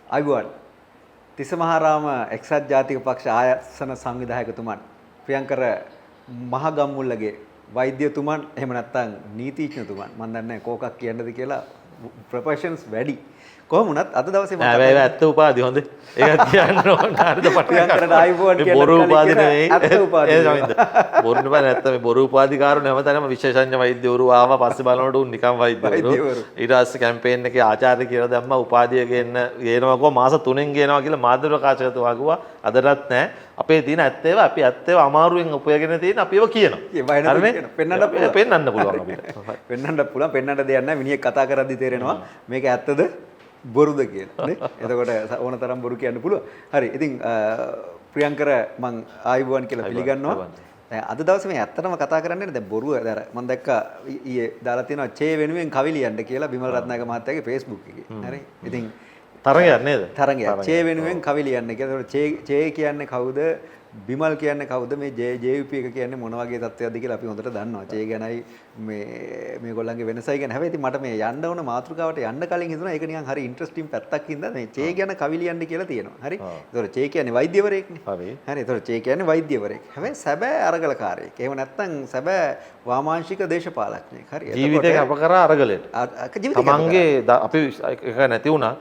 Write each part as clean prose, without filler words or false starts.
අයිබෝන් තිසමහාරාම එක්සත් ජාතික පක්ෂ ආයතන සංවිධායකතුමන් ප්‍රියංකර මහගම්මුල්ලගේ වෛද්‍යතුමන් එහෙම නැත්නම් නීතිඥතුමන් මම දන්නේ නැහැ කෝකක් කියන්නද කියලා ප්‍රොෆෙෂන්ස් වැඩි කොහොම වුණත් අද දවසේ මම හැබැයි ඇත්ත උපාධි හොඳ ඒක කියන්න ඕන හරිද ප්‍රියංකරට අයිබෝන් කියන බොරු උපාධි නෙවෙයි ඇත්ත උපාධි ඒ සමින්ද බොරු නෙවෙයි නැත්නම් මේ බොරු උපාධි කාරණේ හැමතැනම විශේෂඥ වෛද්‍යවරු ආවා පස්සේ බලනකොට උන් නිකන් වෛද්‍යවරු ඊට පස්සේ කැම්පේන් එකේ ආචාර්ය කියලා දැම්මා උපාධිය ගේනවා මාස 3න් ගේනවා කියලා මාධ්‍ය ප්‍රකාශකතුමා කිව්වා අදටත් නැහැ අපේ තියෙන ඇත්තේව අපි ඇත්තේව අමාරුවෙන් උපයගෙන තියෙන අපි ඒව කියනවා හරිනේ පෙන්නන්න පුළුවන් අපිට පෙන්නන්න පුළුවන් පෙන්නන්න දෙයක් නැහැ මිනිහෙක් කතා කරද්දි තේරෙනවා මේක ඇත්තද බොරුද කියලා නේ එතකොට ඕන තරම් බොරු කියන්න පුළුවන් හරි ඉතින් ප්‍රියංකර මං ආයුබෝවන් කියලා පිළිගන්නවා දැන් අද දවසේ මේ ඇත්තටම කතා කරන්නේ දැන් බොරුව දැන් මම දැක්කා ඊයේ දාලා තියෙනවා චේ වෙනුවෙන් කවි ලියන්න කියලා බිමල් රත්නායක මහත්තයාගේ Facebook එකේ හරි ඉතින් තරගයක් නේද තරගයක් චේ වෙනුවෙන් කවි ලියන්න කියලා ඒතකොට චේ කියන්නේ කවුද බිමල් කියන්නේ කවුද මේ JVP එක කියන්නේ මොන වගේ තත්ත්වයක්ද කියලා අපි හොඳට දන්නවා. චේ ගැනයි මේගොල්ලන්ගේ වෙනසයි ගැන. හැබැයි ඉතින් මට මේ යන්න ඕන මාතෘකාවට යන්න කලින් හිතුණා ඒක නිකන් හරි ඉන්ටරෙස්ටිං පැත්තක් හින්දා මේ චේ ගැන කවි ලියන්න කියලා තියෙනවා. හරි. ඒතකොට චේ කියන්නේ වෛද්‍යවරයෙක්නේ. හරි. හරි. ඒතකොට චේ කියන්නේ වෛද්‍යවරයෙක්. හැබැයි සැබෑ අරගලකාරයෙක්. එහෙම නැත්නම් සැබෑ වාමාංශික දේශපාලඥයෙක්. හරි. ජීවිතේ අප කරා අරගලයට. තමන්ගේ අපි එක නැති වුණා.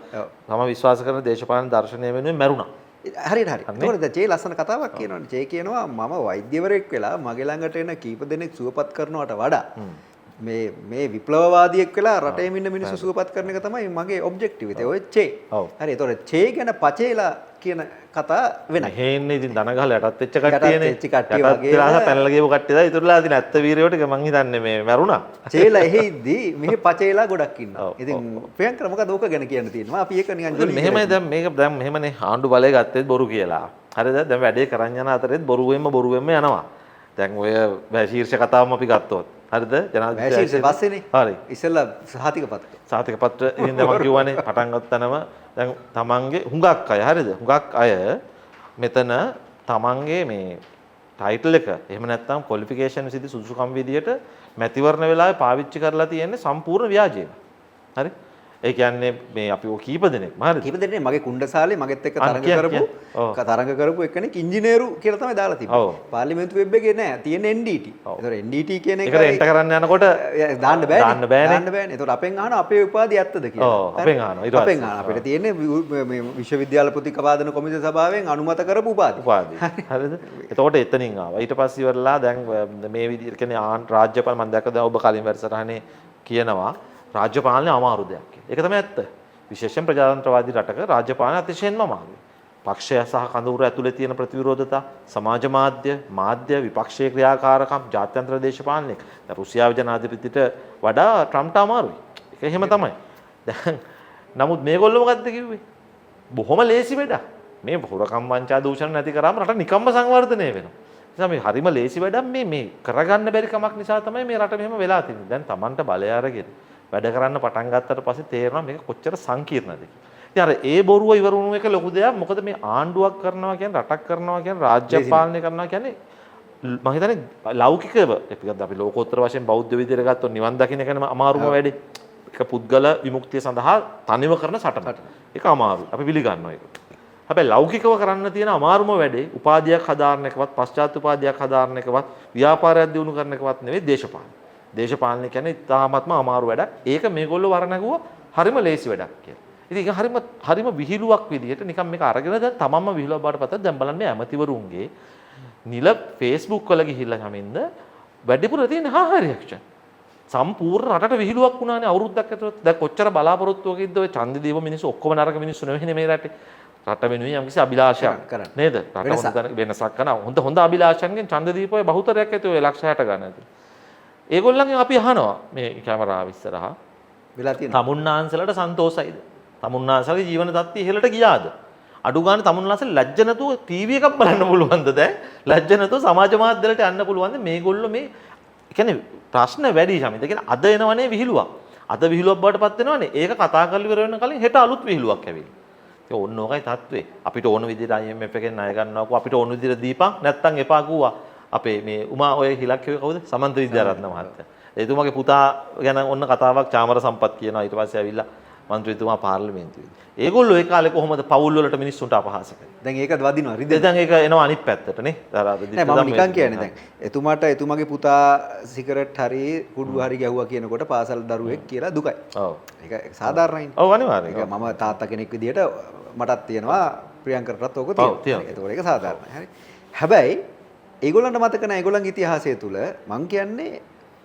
තම විශ්වාස කරන දේශපාලන දර්ශනය වෙනුවෙන් මැරුණා. හරියට හරි. ඒකෝද චේ ලස්සන කතාවක් කියනවනේ. චේ කියනවා මම වෛද්‍යවරයෙක් වෙලා මගේ ළඟට එන කීප දෙනෙක් සුවපත් කරනවට වඩා මේ විප්ලවවාදියෙක් වෙලා රටේ ඉන්න මිනිස්සු සුවපත් කරන එක තමයි මගේ ඔබ්ජෙක්ටිව් එක. ඔය චේ. හරි. ඒතකොට චේ ගැන පචේලා කියන කතා වෙනයි. හේන්නේ ඉතින් දන ගහලා යටත් වෙච්ච කට්ටියනේ. යටත් වෙච්ච කට්ටිය වගේ. ඊට පැනලා ගියපු කට්ටියද ඉතුරුලා ඉතින් ඇත්ත වීරයෝ ටික මං හිතන්නේ මේ මැරුණා. චේලා එහෙයිදී මෙහි පචේලා ගොඩක් ඉන්නවා. ඉතින් ප්‍රියංකර මොකද ඕක ගැන කියන්න තියෙනවා? අපි ඒක නිකන් ජොලි. මෙහෙමයි දැන් මේක දැන් මෙහෙමනේ ආණ්ඩු බලය ගත්තෙත් බොරු කියලා. හරිද? දැන් වැඩේ කරන් යන අතරෙත් බොරුවෙන්ම යනවා. දැන් ඔය ශීර්ෂ කතාවම අපි ගත්තොත් හරිද ජනාධිපති පස්සේනේ හරි ඉස්සෙල්ලා සහතික පත්‍ර ඉතින් මම කියවනේ පටන් ගත්තනම දැන් තමන්ගේ හුඟක් අය හරිද හුඟක් අය මෙතන තමන්ගේ මේ ටයිටල් එක එහෙම නැත්නම් ක්වොලිෆිකේෂන් සිදි සුදුසුකම් විදියට මැතිවරණ වෙලාවේ පාවිච්චි කරලා තියෙන්නේ සම්පූර්ණ ව්‍යාජයෙන් හරි ඒ කියන්නේ මේ අපි ඔය කීප දෙනෙක් හරිද කීප දෙනෙක් මගේ කුණ්ඩසාලේ මගෙත් එක්ක තරඟ කරපු එක්කෙනෙක් ඉංජිනේරු කියලා තමයි දාලා තිබ්බේ. පාර්ලිමේන්තු වෙබ් එකේ නෑ තියෙන NDT. ඒතර NDT කියන එක එන්ටර් කරන්න යනකොට දාන්න බෑනේ. ඒතර අපෙන් අහනවා අපේ උපාධිය ඇත්තද කියලා. ඔව් අපෙන් අහනවා. ඊට පස්සේ අපෙන් අහනවා අපිට තියෙන්නේ මේ විශ්වවිද්‍යාල ප්‍රතිකපාදන කොමිසම සභාවෙන් අනුමත කරපු උපාධිය. හරිද? එතකොට එතනින් ආවා. ඊට පස්සේ ඉවරලා දැන් මේ විදිහට කියන්නේ රාජ්‍යපාල මම දැක්ක දැන් ඔබ කලින් වැඩසටහනේ කියනවා රාජ්‍ය පාලනය අමාරු දෙයක් කියලා. ඒක තමයි ඇත්ත. විශේෂයෙන් ප්‍රජාතන්ත්‍රවාදී රටක රාජ්‍ය පාලනය අතිශයින්ම අමාරුයි. පක්ෂය සහ කඳවුර ඇතුලේ තියෙන ප්‍රතිවිරෝධතා, සමාජ මාධ්‍ය විපක්ෂයේ ක්‍රියාකාරකම්, ජාත්‍යන්තර දේශපාලනයක්. දැන් රුසියාවේ ජනාධිපතිට වඩා ට්‍රම්ප්ට අමාරුයි. ඒක එහෙම තමයි. දැන් නමුත් මේගොල්ලෝ මොකද්ද කිව්වේ? බොහොම ලේසි වැඩක්. මේ හොරකම් වංචා දූෂණ නැති කරාම රට නිකම්ම සංවර්ධනය වෙනවා. නිසා මේ හරිම ලේසි වැඩක් මේ කරගන්න බැරි කමක් නිසා තමයි මේ රට මෙහෙම වෙලා තියෙන්නේ. දැන් Tamanට බලය අරගෙන වැඩ කරන්න පටන් ගත්තට පස්සේ තේරෙනවා මේක කොච්චර සංකීර්ණද කියලා. ඉතින් අර ඒ බොරුව ඉවර වුණු එක ලොකු දෙයක්. මොකද මේ ආණ්ඩුවක් කරනවා කියන්නේ රටක් කරනවා කියන්නේ රාජ්‍ය පාලනය කරනවා කියන්නේ මම හිතන්නේ ලෞකිකව අපි ලෝකෝත්තර වශයෙන් බෞද්ධ විදියට ගත්තොත් නිවන් දකින්න එකම අමාරුම වැඩේ. එක පුද්ගල විමුක්තිය සඳහා තනිව කරන සටන. ඒක අමාරුයි. අපි පිළිගන්නවා ඒක. හැබැයි ලෞකිකව කරන්න තියෙන අමාරුම වැඩේ උපාධියක් හදාරන එකවත් පශ්චාත් උපාධියක් හදාරන එකවත් ව්‍යාපාරයක් දියුණු කරන එකවත් නෙවෙයි දේශපාලනය. දේශපාලනය කියන්නේ ඉතාමත්ම අමාරු වැඩක්. ඒක මේගොල්ලෝ වරණගුවා හරිම ලේසි වැඩක් කියලා. ඉතින් ඒක හරිම විහිළුවක් විදිහට නිකන් මේක අරගෙන දැන් තමන්ම විහිළුවක් බාට පතත් දැන් බලන්න මේ ඇමතිවරුන්ගේ නිල Facebook වල ගිහිල්ලා හැමින්ද වැඩිපුර තියෙන රියැක්ෂන්. සම්පූර්ණ රටට විහිළුවක් වුණානේ අවුරුද්දක් ඇතුළත. දැන් කොච්චර බලාපොරොත්තුවකින්ද ඔය ඡන්දේ දීපු මිනිස්සු ඔක්කොම නරක මිනිස්සු නෙවෙයිනේ මේ රටේ. රට වෙනුවෙන් යම්කිසි අභිලාෂයක් නේද? රට වෙනසක් කරන හොඳ අභිලාෂයන්ගෙන් ඡන්ද දීපුවේ බහුතරයක් ඇති ඔය 160 ගණන් ඇති. ඒගොල්ලන්ගෙන් අපි අහනවා මේ කැමරාව ඉස්සරහා වෙලා තියෙන තමුන්නාන්සලට සන්තෝෂයිද? තමුන්නාන්සලගේ ජීවන තත්ත්වය ඉහළට ගියාද? අඩු ගන්න තමුන්නාන්සල ලැජ්ජ නැතුව ටීවී එකක් බලන්න පුළුවන්ද දැන්? ලැජ්ජ නැතුව සමාජ මාධ්‍යවලට යන්න පුළුවන්ද? මේගොල්ලෝ මේ කියන්නේ ප්‍රශ්න වැඩි සමිත. කියන්නේ අද එනවනේ විහිළුවක්. අද විහිළුවක් බවට පත් වෙනවනේ. ඒක කතා කරලා ඉවර වෙන කලින් හෙට අලුත් විහිළුවක් ඇවිල්ලා. ඒක ඕන ඕකයි තත්ත්වේ. අපිට ඕන විදිහට IMF එකෙන් ණය ගන්නවකෝ අපිට ඕන විදිහට දීපන් නැත්තම් එපා කිව්වා. අපේ මේ උමා ඔය හිලක්කේ කවුද? සමන්ත විද්‍යාරත්න මහත්තයා. එතුමාගේ පුතා ගැන ඔන්න කතාවක් චාමර සම්පත් කියනවා. ඊට පස්සේ ඇවිල්ලා මන්ත්‍රීතුමා පාර්ලිමේන්තුවේ. ඒගොල්ලෝ ඒ කාලේ කොහොමද පවුල් වලට මිනිස්සුන්ට අපහාස කරේ? දැන් ඒකත් වදිනවා රිදෙනවා. දැන් ඒක එනවා අනිත් පැත්තට නේ. නෑ මම නිකන් කියන්නේ දැන් එතුමාට එතුමාගේ පුතා සිගරට් හරි කුඩු හරි ගැහුවා කියනකොට පාසල් දරුවෙක් කියලා දුකයි. ඔව්. ඒක සාධාරණයි. ඔව් අනිවාර්යයෙන්. ඒක මම තාත්තා කෙනෙක් විදිහට මටත් තියෙනවා ප්‍රියංකරටත් ඕක තියෙනවා. ඒකෝර ඒක සාධාරණයි. හරි. හැබැයි ඒගොල්ලන්ට මතක නැහැ ඒගොල්ලන්ගේ ඉතිහාසය තුල මං කියන්නේ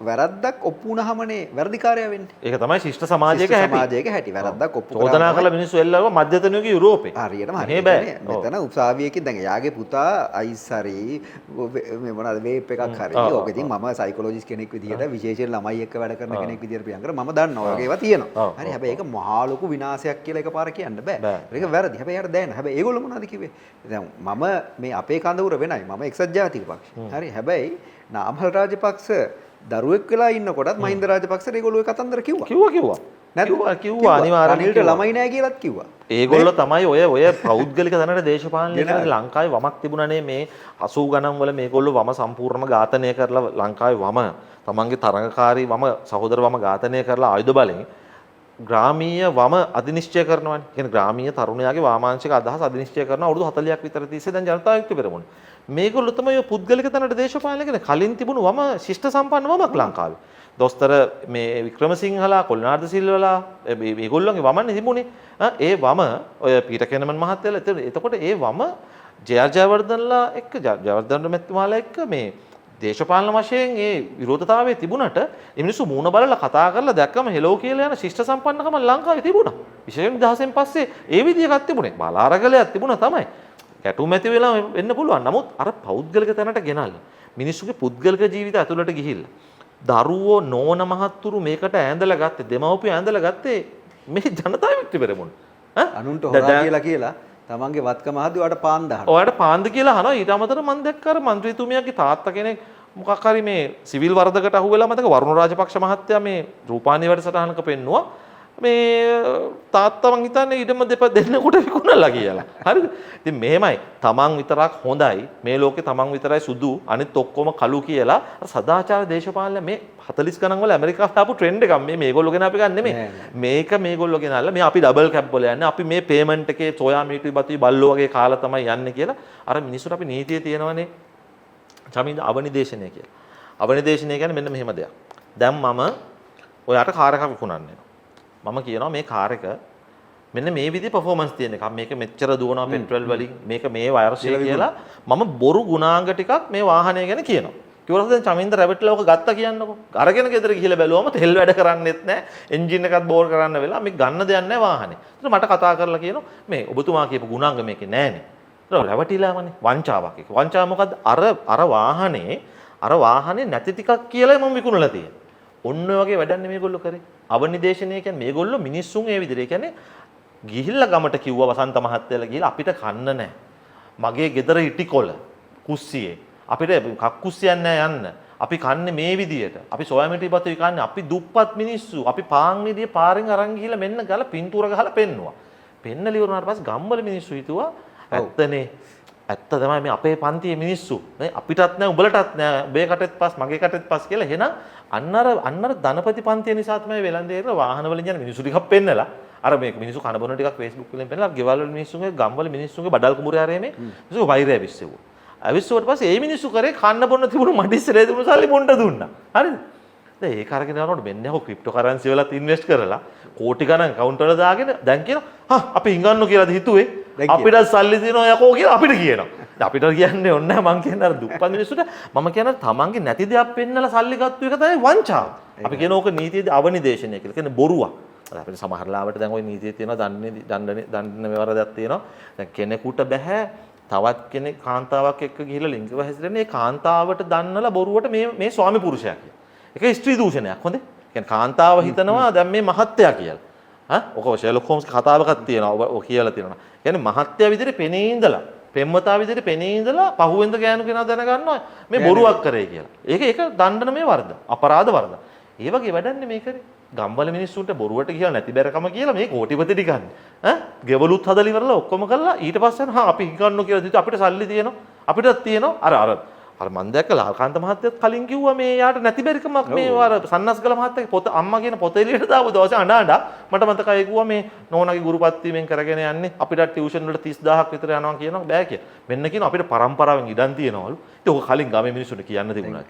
වැරද්දක් ඔප්පු වුණාමනේ වැරදිකාරයා වෙන්නේ. ඒක තමයි ශිෂ්ට සමාජයක හැටි. වැරද්දක් ඔප්පු කරා. චෝදනා කළ මිනිස්සු එල්ලව මධ්‍යතන යුගයේ යුරෝපේ. හරියටම හරියට. මෙතන උසාවියකින් දැන් එයාගේ පුතා අයිස් හරි මේ මොනවාද වේප් එකක් හරි. ඕක ඉතින් මම සයිකොලොජිස්ට් කෙනෙක් විදිහට විශේෂයෙන් ළමයි එක්ක වැඩ කරන කෙනෙක් විදිහට ප්‍රියංකර මම දන්නවා. වගේ ඒවා තියෙනවා. හරි. හැබැයි ඒක මහා ලොකු විනාශයක් කියලා එකපාර කියන්න බෑ. ඒක වැරදි. හැබැයි යාට දැනෙන. හැබැයි ඒගොල්ලෝ මොනවද කිව්වේ? දැන් මම මේ අපේ කඳවුර වෙනයි. මම එක්සත් ජාතික පක්ෂ. හරි. හැබැයි නාමල් රාජපක්ෂ දරුවෙක් වෙලා ඉන්නකොටත් මහින්ද රාජපක්ෂට ඒගොල්ලෝ කතන්දර කිව්වා. කිව්වා අනිවාර්යයෙන්. රනිල්ට ළමයි නෑ කියලාත් කිව්වා. ඒගොල්ලෝ තමයි ඔය පෞද්ගලික දැනට දේශපාලනය කරන ලංකාවේ වමක් තිබුණානේ මේ 80 ගණන් වල මේගොල්ලෝ වම සම්පූර්ණම ඝාතනය කරලා ලංකාවේ වම තමන්ගේ තරඟකාරී වම සහෝදර වම ඝාතනය කරලා ආයුධ බලෙන් ග්‍රාමීය වම අධිනිශ්චය කරනවානේ. කියන්නේ ග්‍රාමීය තරුණයාගේ වාමාංශික අදහස් අධිනිශ්චය කරන අවුරුදු 40ක් විතර තිස්සේ දැන් ජනතා විමුක්ති පෙරමුණ. මේගොල්ලෝ තමයි ඔය පුද්ගලික තැනට දේශපාලනය කරන කලින් තිබුණු වම ශිෂ්ට සම්පන්න වමක් ලංකාවේ. දොස්තර මේ වික්‍රමසිංහලා කොල්නාර්ද සිල්වලා මේගොල්ලෝගේ වමන්නේ තිබුණේ. ඒ වම ඔය පීටර් කෙනමන් මහත්තයලා එතකොට ඒ වම ජේ.ආර්. ජයවර්ධනලා එක්ක ජයවර්ධන මැතිතුමාලා එක්ක මේ දේශපාලන වශයෙන් ඒ විරෝධතාවයේ තිබුණට මේ මිනිස්සු මූණ බලලා කතා කරලා දැක්කම හෙලෝ කියලා යන ශිෂ්ට සම්පන්නකම ලංකාවේ තිබුණා. විශේෂයෙන් 2000න් පස්සේ ඒ විදිහකට තිබුණේ. බලාරගලයක් තිබුණා තමයි. ගැටුම් ඇති වෙලා වෙන්න පුළුවන්. නමුත් අර පෞද්ගලික තැනට ගෙනල්ලා මිනිස්සුගේ පුද්ගලික ජීවිත ඇතුළට ගිහිල්ලා දරුවෝ නෝන මහත්තුරු මේකට ඈඳලා ගත්තේ දෙමව්පියෝ ඈඳලා ගත්තේ මේ ජනතා විමුක්ති පෙරමුණ. අනුන්ට හොරා කියලා තමන්ගේ වත්කම හදි ඔයාලට පාන් දානවා. ඔයාලට පාන්ද කියලා අහනවා. ඊට අමතරව මම දැක්ක අර മന്ത്രിතුමියගේ තාත්තා කෙනෙක් මොකක් හරි මේ සිවිල් වරදකට අහුවෙලා මතක වරුණ රාජපක්ෂ මහත්තයා මේ රූපානි වැඩසටහනක පෙන්නුවා. මේ තාත්තා මං හිතන්නේ ඊටම දෙන්නෙකුට විකුණලා කියලා. හරිද? ඉතින් මෙහෙමයි. තමන් විතරක් හොඳයි. මේ ලෝකේ තමන් විතරයි සුදු. අනිත් ඔක්කොම කළු කියලා සදාචාර දේශපාලන මේ 40 ගණන් වල ඇමරිකාවට ආපු ට්‍රෙන්ඩ් එකක්. මේගොල්ලෝ ගෙන අපි ගන්න නෙමෙයි. මේක මේගොල්ලෝ ගෙනල්ලා මේ අපි ඩබල් කැප් වල යන්නේ. අපි මේ පේමන්ට් එකේ සෝයා මීටුයි බතුයි බල්ලෝ වගේ කාලා තමයි යන්නේ කියලා. අර මිනිස්සුන්ට අපි නීතිය තියෙනවනේ. චමින්ද අවනිදේශනය කියලා. අවනිදේශනය කියන්නේ මෙන්න මෙහෙම දෙයක්. දැන් මම ඔයාට කාර් එකක් විකුණන්නේ. මම කියනවා මේ කාර් එක මෙන්න මේ විදිහේ performance තියෙන එකක්. මේක මෙච්චර දුවනවා පෙට්‍රල් වලින්. මේක මේ වයර්ෂය කියලා මම බොරු ගුණාංග ටිකක් මේ වාහනය ගැන කියනවා. කිව්වොත් දැන් චමින්ද රැවටිලා ඔක ගත්තා කියන්නකෝ. අරගෙන ගෙදර ගිහලා බැලුවම තෙල් වැඩ කරන්නේත් නැහැ. එන්ජින් එකත් බෝර් කරන්න වෙලා මේ ගන්න දෙයක් නැහැ වාහනේ. ඒත් මට කතා කරලා කියනවා මේ ඔබතුමා කියපු ගුණාංග මේකේ නැහැනේ. ඒක රැවටිලාමනේ වංචාවක් එක. වංචාව මොකද්ද? අර වාහනේ නැති ටිකක් කියලා මම විකුණලා තියෙනවා. ඔන්න ඔය වගේ වැඩන්නේ මේගොල්ලෝ කරේ. අවනිදේශනය කියන්නේ මේගොල්ලෝ මිනිස්සුන් ඒ විදිහට. ඒ කියන්නේ ගිහිල්ලා ගමට කිව්වා වසන්ත මහත්තයලා ගිහිල්ලා අපිට කන්න නැහැ. මගේ ගෙදර ඉටිකොල කුස්සියේ. අපිට කක්කුස්සියක් නැහැ යන්න. අපි කන්නේ මේ විදිහට. අපි සොයා මිටි බතුයි කන්නේ. අපි දුප්පත් මිනිස්සු. අපි පාන් විදිය පාරෙන් අරන් ගිහිල්ලා මෙන්න ගාලා පින්තූර ගහලා පෙන්නුවා. පෙන්නලි වුණාට පස්සේ ගම්වල මිනිස්සු හිතුවා ඇත්තනේ. ඇත්ත තමයි මේ අපේ පන්තියේ මිනිස්සු. නේ අපිටත් නැහැ උඹලටත් නැහැ. ඔබේ කටෙත් පස් මගේ කටෙත් පස් කියලා එහෙනම් අන්නර ධනපති පන්තිය නිසා තමයි වෙලන්දේ කරලා වාහන වලින් යන මිනිස්සු ටිකක් පෙන්නලා අර මේ මිනිස්සු කන බොන ටිකක් Facebook වලින් පෙන්නලා ගෙවල් වල මිනිස්සුගේ ගම්වල මිනිස්සුගේ බඩල් කුඹුරේ ආරේ මේ මිනිස්සු වෛරය විශ්සෙව්වා. අවිස්සුවට පස්සේ ඒ මිනිස්සු කරේ කන්න බොන තිබුණු මඩිස්සලේ තිබුණු සල්ලි මොන්ට දුන්නා. හරිද? දැන් ඒක අරගෙන යනකොට මෙන්න යකෝ ක්‍රිප්ටෝ කරන්සි වලත් ඉන්වෙස්ට් කරලා කෝටි ගණන් කවුන්ටර් වල දාගෙන දැන් කියනවා අපි හිඟන්නෝ කියලාද හිතුවේ අපිට සල්ලි දෙනවා යකෝ කියලා අපිට කියනවා. අපිට කියන්නේ ඔන්න මං කියන අර දුප්පත් මිනිස්සුන්ට මම කියන තමන්ගේ නැති දෙයක් පෙන්නලා සල්ලි ගත්තු එක තමයි වංචාව. අපි කියන ඕක නීතියේදී අවනිදේශනය කියලා. කියන්නේ බොරුවක්. අපිට සමහර ලාවට දැන් ওই නීතියේ තියෙනවා දඬන මෙවරදක් තියෙනවා. දැන් කෙනෙකුට බෑ තවත් කෙනෙක් කාන්තාවක් එක්ක ගිහිල්ලා ලිංගිකව හැසිරෙන්නේ ඒ කාන්තාවට දන්නලා බොරුවට මේ ස්වාමි පුරුෂයා කියලා. ඒක ස්ත්‍රී දූෂණයක්. හොඳේ. කියන්නේ කාන්තාව හිතනවා දැන් මේ මහත්තයා කියලා. ඔක ෂර්ලොක් හෝම්ස්ගේ කතාවකක් තියෙනවා. ඔය කියලා තියෙනවා. කියන්නේ මහත්තයා විදිහට පෙනී ඉඳලා පෙම්වතා විදිහට පෙනී ඉඳලා පහුවෙන්ද ගෑනු කෙනා දැනගන්නවා මේ බොරුවක් කරේ කියලා. ඒක දණ්ඩන මේ වරද. අපරාධ වරද. ඒ වගේ වැඩන්නේ මේ කරේ. ගම්වල මිනිස්සුන්ට බොරුවට කියලා නැති බැරකම කියලා මේ කෝටිපති ටිකන්නේ. ගෙවලුත් හදලා ඉවරලා ඔක්කොම කරලා ඊට පස්සේ අපි හිඟන්නෝ කියලා දිතු අපිට සල්ලි තියෙනවා. අපිටත් තියෙනවා. අර අර මම දැක්ක ලාල්කාන්ත මහත්තයත් කලින් කිව්වා මේ යාට නැති බැරිකමක් මේ අර සන්නස්ගල මහත්තයාගේ පොත අම්මා කියන පොත එළියට දාපු දවසේ අඬ මට මතකයි කිව්වා මේ නෝනාගේ ගුරුපත් වීමෙන් කරගෙන යන්නේ අපිට ටියුෂන් වලට 30000ක් විතර යනවා කියනවා බෑ කියලා. මෙන්න කියනවා අපිට පරම්පරාවෙන් ඉඩම් තියෙනවලු. ඉතින් ඔක කලින් ගමේ මිනිස්සුන්ට කියන්න තිබුණා.